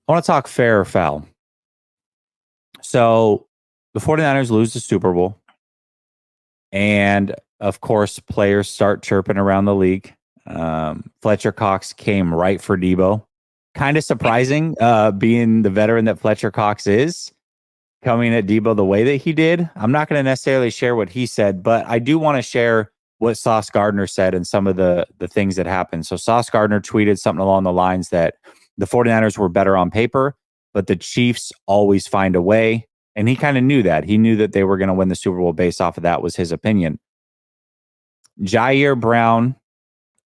I want to talk fair or foul. So the 49ers lose the Super Bowl. And of course, players start chirping around the league. Fletcher Cox came right for Debo. Kind of surprising, being the veteran that Fletcher Cox is, coming at Debo the way that he did. I'm not going to necessarily share what he said, but I do want to share what Sauce Gardner said and some of the things that happened. So Sauce Gardner tweeted something along the lines that the 49ers were better on paper, but the Chiefs always find a way. And he kind of knew that. He knew that they were going to win the Super Bowl based off of that, was his opinion. Jair Brown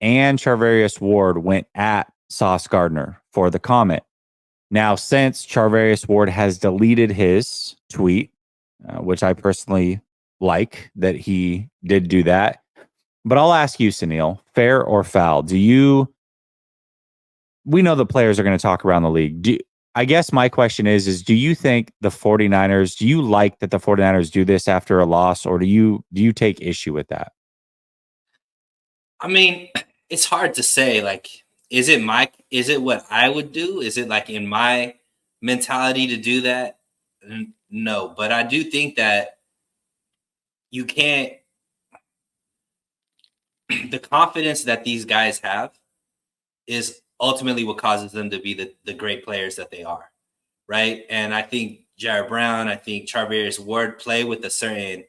and Charvarius Ward went at Sauce Gardner for the comment. Now, since Charvarius Ward has deleted his tweet, which I personally like that he did do that, but I'll ask you, Sunil, fair or foul? We know the players are going to talk around the league. I guess my question is do you think the 49ers, do you like that the 49ers do this after a loss, or do you take issue with that? I mean, it's hard to say, like, is it what I would do? Is it like in my mentality to do that? No, but I do think that you can't, the confidence that these guys have is ultimately what causes them to be the great players that they are, right? And I think Jared Brown, I think Charvarius Ward play with a certain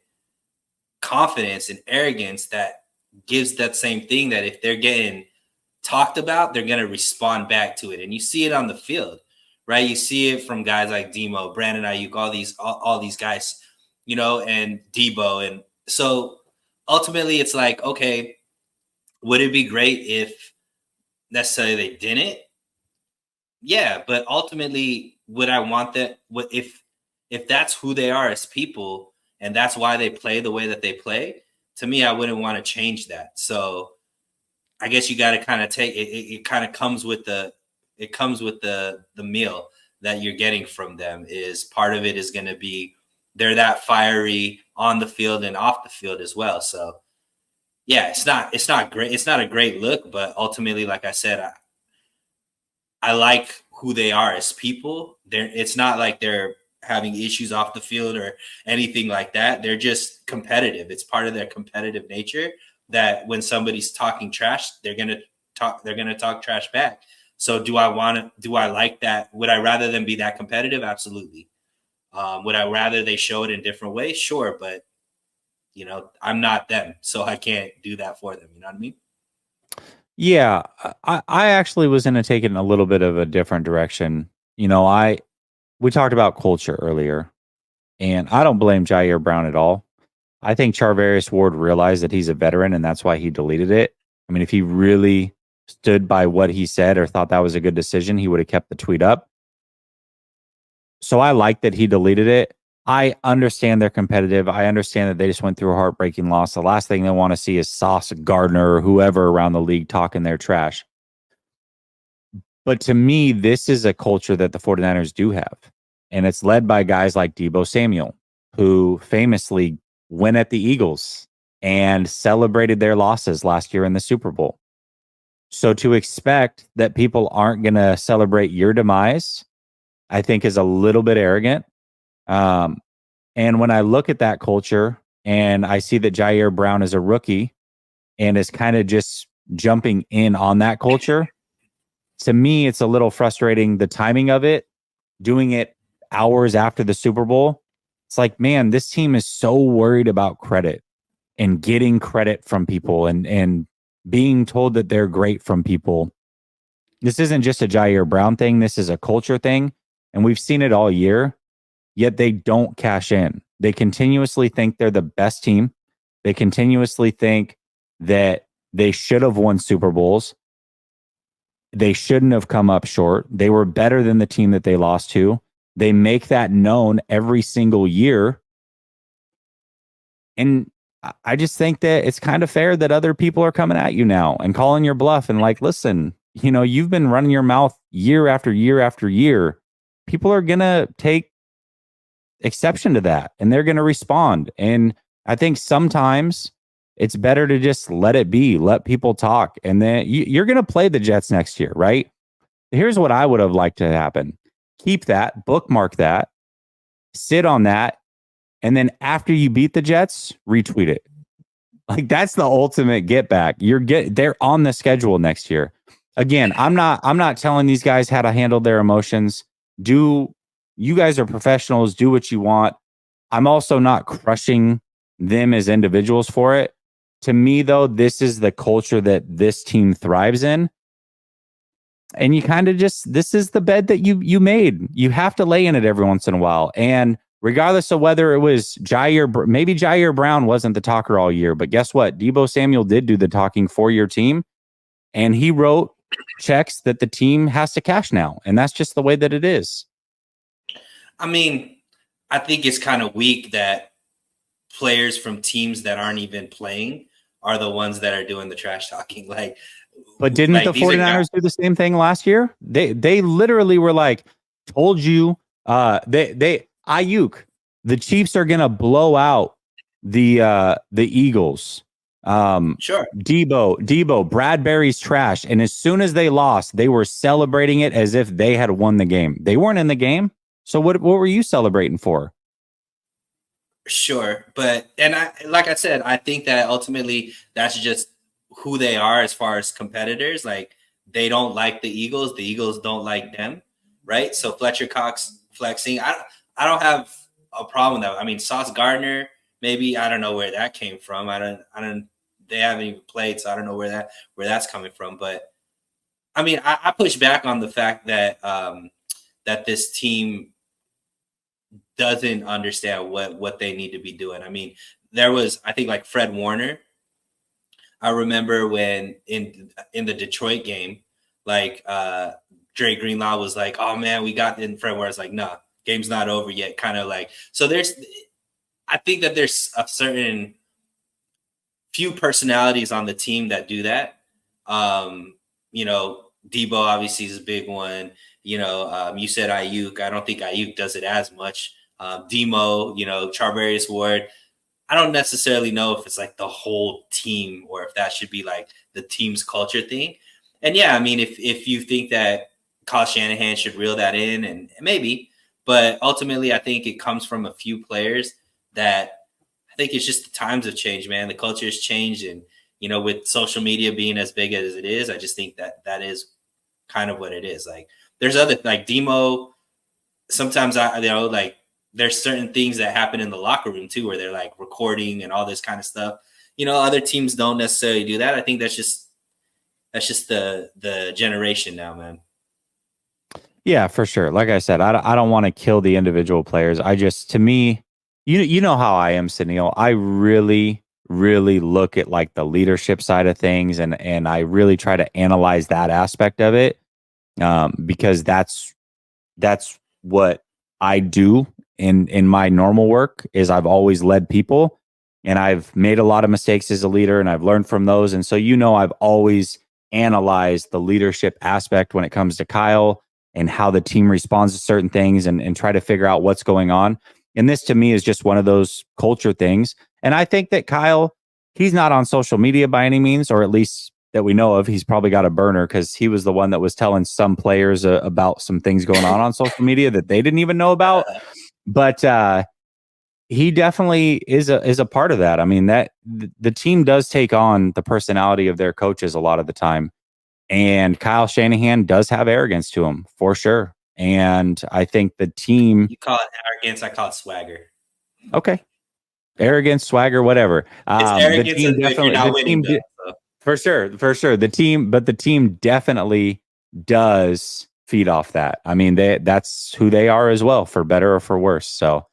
confidence and arrogance that gives that same thing, that if they're getting talked about, they're going to respond back to it. And you see it on the field, right? You see it from guys like Demo, Brandon Ayuk, all these guys, and Debo. And so ultimately it's like, okay, would it be great if necessarily they didn't? Yeah, but ultimately, would I want that? If that's who they are as people, and that's why they play the way that they play, to me, I wouldn't want to change that. So I guess you got to kind of take it. It kind of comes with the meal that you're getting from them. Is part of it is going to be they're that fiery on the field and off the field as well. So yeah, it's not great. It's not a great look, but ultimately, like I said, I like who they are as people. It's not like they're having issues off the field or anything like that. They're just competitive. It's part of their competitive nature that when somebody's talking trash, they're going to talk trash back. So do I like that? Would I rather them be that competitive? Absolutely. Would I rather they show it in different ways? Sure. But I'm not them, so I can't do that for them. You know what I mean? Yeah, I actually was going to take it in a little bit of a different direction. We talked about culture earlier, and I don't blame Jair Brown at all. I think Charvarius Ward realized that he's a veteran, and that's why he deleted it. I mean, if he really stood by what he said or thought that was a good decision, he would have kept the tweet up. So I like that he deleted it. I understand they're competitive. I understand that they just went through a heartbreaking loss. The last thing they want to see is Sauce Gardner or whoever around the league talking their trash. But to me, this is a culture that the 49ers do have. And it's led by guys like Debo Samuel, who famously went at the Eagles and celebrated their losses last year in the Super Bowl. So to expect that people aren't going to celebrate your demise, I think is a little bit arrogant. And when I look at that culture and I see that Jair Brown is a rookie and is kind of just jumping in on that culture, to me, it's a little frustrating, the timing of it, doing it hours after the Super Bowl. It's like, man, this team is so worried about credit and getting credit from people and being told that they're great from people. This isn't just a Jair Brown thing. This is a culture thing. And we've seen it all year, yet they don't cash in. They continuously think they're the best team. They continuously think that they should have won Super Bowls. They shouldn't have come up short. They were better than the team that they lost to. They make that known every single year. And I just think that it's kind of fair that other people are coming at you now and calling your bluff and like, listen, you've been running your mouth year after year after year. People are going to take exception to that and they're going to respond. And I think sometimes it's better to just let it be, let people talk. And then you're going to play the Jets next year, right? Here's what I would have liked to happen. keep that, bookmark that, sit on that, and then after you beat the Jets, retweet it. Like that's the ultimate get back. They're on the schedule next year. Again, I'm not telling these guys how to handle their emotions. You guys are professionals, do what you want. I'm also not crushing them as individuals for it. To me though, this is the culture that this team thrives in. And you kind of this is the bed that you made. You have to lay in it every once in a while. And regardless of whether it was maybe Jair Brown wasn't the talker all year, but guess what? Deebo Samuel did do the talking for your team, and he wrote checks that the team has to cash now, and that's just the way that it is. I mean, I think it's kind of weak that players from teams that aren't even playing are the ones that are doing the trash talking. But didn't the 49ers do the same thing last year? They literally were like, told you, Ayuk, the Chiefs are gonna blow out the Eagles. Sure. Debo, Bradbury's trash. And as soon as they lost, they were celebrating it as if they had won the game. They weren't in the game. So what were you celebrating for? Sure. Like I said, I think that ultimately that's just who they are as far as competitors. Like they don't like the Eagles don't like them. Right. So Fletcher Cox flexing. I don't have a problem with that. I mean, Sauce Gardner, maybe, I don't know where that came from. They haven't even played, so I don't know where that's coming from. But I mean, I push back on the fact that that this team doesn't understand what they need to be doing. I mean, there was, I think, like Fred Warner. I remember when in the Detroit game, like Dre Greenlaw was like, "Oh man, we got," in Fred Warner's like, "Nah, game's not over yet." Kind of like, so I think that there's a certain few personalities on the team that do that. Debo obviously is a big one. You said Ayuk. I don't think Ayuk does it as much. Demo, Charvarius Ward. I don't necessarily know if it's like the whole team or if that should be like the team's culture thing. And yeah, I mean, if you think that Kyle Shanahan should reel that in, and maybe, but ultimately, I think it comes from a few players that I think it's just the times have changed, man. The culture has changed, and with social media being as big as it is, I just think that is kind of what it is. Like, there's other like Demo. Sometimes like there's certain things that happen in the locker room too, where they're like recording and all this kind of stuff. Other teams don't necessarily do that. I think that's just the generation now, man. Yeah, for sure. Like I said, I don't want to kill the individual players. To me, you know how I am, Sunil. I really, really look at like the leadership side of things, and I really try to analyze that aspect of it, because that's what I do in my normal work. Is I've always led people, and I've made a lot of mistakes as a leader, and I've learned from those. And so I've always analyzed the leadership aspect when it comes to Kyle and how the team responds to certain things, and try to figure out what's going on. And this to me is just one of those culture things. And I think that Kyle, he's not on social media by any means, or at least that we know of. He's probably got a burner because he was the one that was telling some players about some things going on social media that they didn't even know about. But he definitely is a part of that. I mean, that the team does take on the personality of their coaches a lot of the time. And Kyle Shanahan does have arrogance to him, for sure. And I think the team... You call it arrogance, I call it swagger. Okay. Arrogance, swagger, whatever. It's arrogance if you're not winning, for sure. The team definitely does feed off that. I mean, that's who they are as well, for better or for worse. So